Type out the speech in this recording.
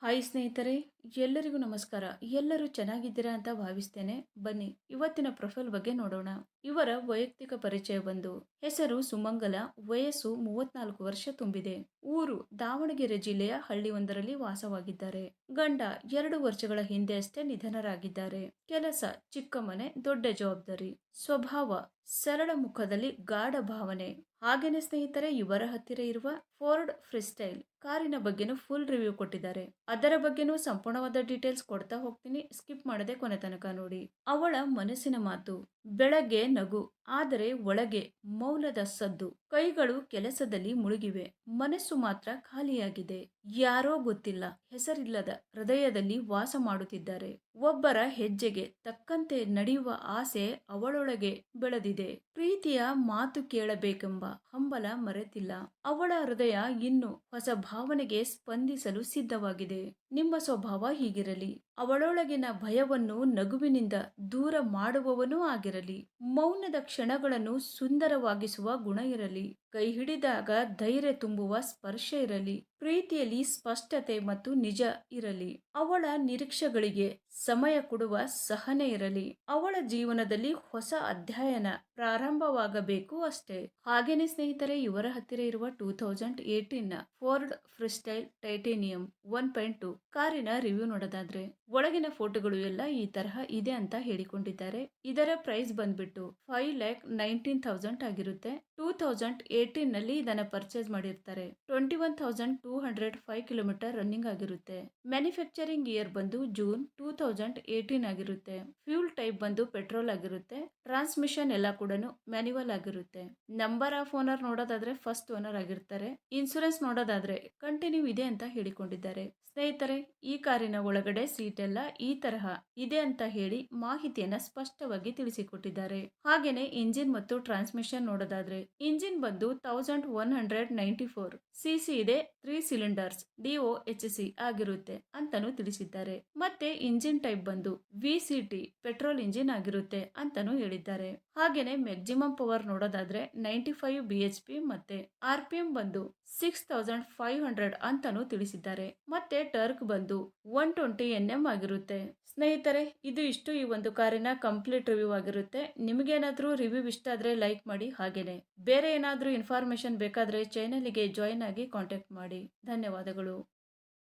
Hi ಸ್ನೇಹಿತರೆ, ಎಲ್ಲರಿಗೂ ನಮಸ್ಕಾರ. ಎಲ್ಲರೂ ಚೆನ್ನಾಗಿದ್ದೀರಾ ಅಂತ ಭಾವಿಸ್ತೇನೆ. ಬನ್ನಿ ಇವತ್ತಿನ ಪ್ರೊಫೈಲ್ ಬಗ್ಗೆ ನೋಡೋಣ. ಇವರ ವೈಯಕ್ತಿಕ ಪರಿಚಯ ಬಂದು ಹೆಸರು ಸುಮಂಗಲ, ವಯಸ್ಸು 34 ವರ್ಷ ತುಂಬಿದೆ. ಊರು ದಾವಣಗೆರೆ ಜಿಲ್ಲೆಯ ಹಳ್ಳಿಯೊಂದರಲ್ಲಿ ವಾಸವಾಗಿದ್ದಾರೆ. ಗಂಡ 2 ವರ್ಷಗಳ ಹಿಂದೆ ಅಷ್ಟೇ ನಿಧನರಾಗಿದ್ದಾರೆ. ಕೆಲಸ ಚಿಕ್ಕ ಮನೆ, ದೊಡ್ಡ ಜವಾಬ್ದಾರಿ. ಸ್ವಭಾವ ಸರಳ, ಮುಖದಲ್ಲಿ ಗಾಢ ಭಾವನೆ. ಹಾಗೇನೆ ಸ್ನೇಹಿತರೆ, ಇವರ ಹತ್ತಿರ ಇರುವ ಫೋರ್ಡ್ ಫ್ರೀಸ್ಟೈಲ್ ಕಾರಿನ ಬಗ್ಗೆನೂ ಫುಲ್ ರಿವ್ಯೂ ಕೊಟ್ಟಿದ್ದಾರೆ. ಅದರ ಬಗ್ಗೆನೂ ಸಂಪೂರ್ಣವಾದ ಡೀಟೇಲ್ಸ್ ಕೊಡ್ತಾ ಹೋಗ್ತೀನಿ, ಸ್ಕಿಪ್ ಮಾಡದೆ ಕೊನೆ ತನಕ ನೋಡಿ. ಅವಳ ಮನಸ್ಸಿನ ಮಾತು. ಬೆಳಗ್ಗೆ ನಗು, ಆದರೆ ಒಳಗೆ ಮೌನದ ಸದ್ದು. ಕೈಗಳು ಕೆಲಸದಲ್ಲಿ ಮುಳುಗಿವೆ, ಮನಸ್ಸು ಮಾತ್ರ ಖಾಲಿಯಾಗಿದೆ. ಯಾರೋ ಗೊತ್ತಿಲ್ಲ, ಹೆಸರಿಲ್ಲದ ಹೃದಯದಲ್ಲಿ ವಾಸ ಮಾಡುತ್ತಿದ್ದಾರೆ. ಒಬ್ಬರ ಹೆಜ್ಜೆಗೆ ತಕ್ಕಂತೆ ನಡೆಯುವ ಆಸೆ ಅವಳೊಳಗೆ ಬೆಳೆದಿದೆ. ಪ್ರೀತಿಯ ಮಾತು ಕೇಳಬೇಕೆಂಬ ಹಂಬಲ ಮರೆತಿಲ್ಲ. ಅವಳ ಹೃದಯ ಇನ್ನು ಹೊಸ ಭಾವನೆಗೆ ಸ್ಪಂದಿಸಲು ಸಿದ್ಧವಾಗಿದೆ. ನಿಮ್ಮ ಸ್ವಭಾವ ಹೀಗಿರಲಿ. ಅವಳೊಳಗಿನ ಭಯವನ್ನು ನಗುವಿನಿಂದ ದೂರ ಮಾಡುವವನೂ ಆಗಿರಲಿ. ಮೌನದ ಕ್ಷಣಗಳನ್ನು ಸುಂದರವಾಗಿಸುವ ಗುಣ ಇರಲಿ. ಕೈ ಹಿಡಿದಾಗ ಧೈರ್ಯ ತುಂಬುವ ಸ್ಪರ್ಶ ಇರಲಿ. ಪ್ರೀತಿಯಲ್ಲಿ ಸ್ಪಷ್ಟತೆ ಮತ್ತು ನಿಜ ಇರಲಿ. ಅವಳ ನಿರೀಕ್ಷೆಗಳಿಗೆ ಸಮಯ ಕೊಡುವ ಸಹನೆ ಇರಲಿ. ಅವಳ ಜೀವನದಲ್ಲಿ ಹೊಸ ಅಧ್ಯಾಯನ ಪ್ರಾರಂಭವಾಗಬೇಕು ಅಷ್ಟೇ. ಹಾಗೇನೆ ಸ್ನೇಹಿತರೆ, ಇವರ ಹತ್ತಿರ ಇರುವ 2018 ಫೋರ್ಡ್ ಫ್ರೀಸ್ಟೈಲ್ ಟೈಟೇನಿಯಂ 1.2 ಕಾರಿನ ರಿವ್ಯೂ ನೋಡೋದಾದ್ರೆ, ಒಳಗಿನ ಫೋಟೋಗಳು ಎಲ್ಲ ಈ ತರಹ ಇದೆ ಅಂತ ಹೇಳಿಕೊಂಡಿದ್ದಾರೆ. ಇದರ ಪ್ರೈಸ್ ಬಂದ್ಬಿಟ್ಟು 5,19,000 ಆಗಿರುತ್ತೆ. 2018 ನಲ್ಲಿ ಇದನ್ನ ಪರ್ಚೇಸ್ ಮಾಡಿರ್ತಾರೆ. 21,205 ಕಿಲೋಮೀಟರ್ ರನ್ನಿಂಗ್ ಆಗಿರುತ್ತೆ. ಮ್ಯಾನುಫ್ಯಾಕ್ಚರಿಂಗ್ ಇಯರ್ ಬಂದು ಜೂನ್ 2018 ಆಗಿರುತ್ತೆ. ಫ್ಯೂಲ್ ಟೈಪ್ ಬಂದು ಪೆಟ್ರೋಲ್ ಆಗಿರುತ್ತೆ. ಟ್ರಾನ್ಸ್ಮಿಷನ್ ಎಲ್ಲ ಕೂಡ ಮ್ಯಾನ್ಯುವಲ್ ಆಗಿರುತ್ತೆ. ನಂಬರ್ ಆಫ್ ಓನರ್ ನೋಡೋದಾದ್ರೆ ಫಸ್ಟ್ ಓನರ್ ಆಗಿರ್ತಾರೆ. ಇನ್ಸೂರೆನ್ಸ್ ನೋಡೋದಾದ್ರೆ ಕಂಟಿನ್ಯೂ ಇದೆ ಅಂತ ಹೇಳಿಕೊಂಡಿದ್ದಾರೆ. ಸ್ನೇಹಿತರೆ, ಈ ಕಾರಿನ ಒಳಗಡೆ ಸೀಟ್ ಎಲ್ಲ ಈ ತರಹ ಇದೆ ಅಂತ ಹೇಳಿ ಮಾಹಿತಿಯನ್ನ ಸ್ಪಷ್ಟವಾಗಿ ತಿಳಿಸಿಕೊಟ್ಟಿದ್ದಾರೆ. ಹಾಗೇನೆ ಇಂಜಿನ್ ಮತ್ತು ಟ್ರಾನ್ಸ್ಮಿಷನ್ ನೋಡೋದಾದ್ರೆ, ಇಂಜಿನ್ ಬಂದು 1194 ಸಿಸಿ ಇದೆ. 3 ಸಿಲಿಂಡರ್ಸ್ DOHC ಆಗಿರುತ್ತೆ ಅಂತಾನೂ ತಿಳಿಸಿದ್ದಾರೆ. ಮತ್ತೆ ಇಂಜಿನ್ ಟೈಪ್ ಬಂದು VCT ಪೆಟ್ರೋಲ್ ಇಂಜಿನ್ ಆಗಿರುತ್ತೆ ಅಂತಾನೂ ಹೇಳಿದ್ದಾರೆ. ಹಾಗೇನೆ ಮ್ಯಾಕ್ಸಿಮಮ್ ಪವರ್ ನೋಡೋದಾದ್ರೆ 95 BHP ಮತ್ತೆ RPM ಬಂದು 6500 ಅಂತಾನೂ ತಿಳಿಸಿದ್ದಾರೆ. ಮತ್ತೆ ಟರ್ಕ್ ಬಂದು 120 Nm ಆಗಿರುತ್ತೆ. ಸ್ನೇಹಿತರೆ, ಇದು ಇಷ್ಟು ಈ ಒಂದು ಕಾರಿನ ಕಂಪ್ಲೀಟ್ ರಿವ್ಯೂ ಆಗಿರುತ್ತೆ. ನಿಮಗೇನಾದ್ರೂ ರಿವ್ಯೂ ಇಷ್ಟ ಆದ್ರೆ ಲೈಕ್ ಮಾಡಿ. ಹಾಗೇನೆ ಬೇರೆ ಏನಾದ್ರೂ ಇನ್ಫಾರ್ಮೇಶನ್ ಬೇಕಾದ್ರೆ ಚಾನೆಲ್ಗೆ ಜಾಯಿನ್ ಆಗಿ ಕಾಂಟ್ಯಾಕ್ಟ್ ಮಾಡಿ. ಧನ್ಯವಾದಗಳು.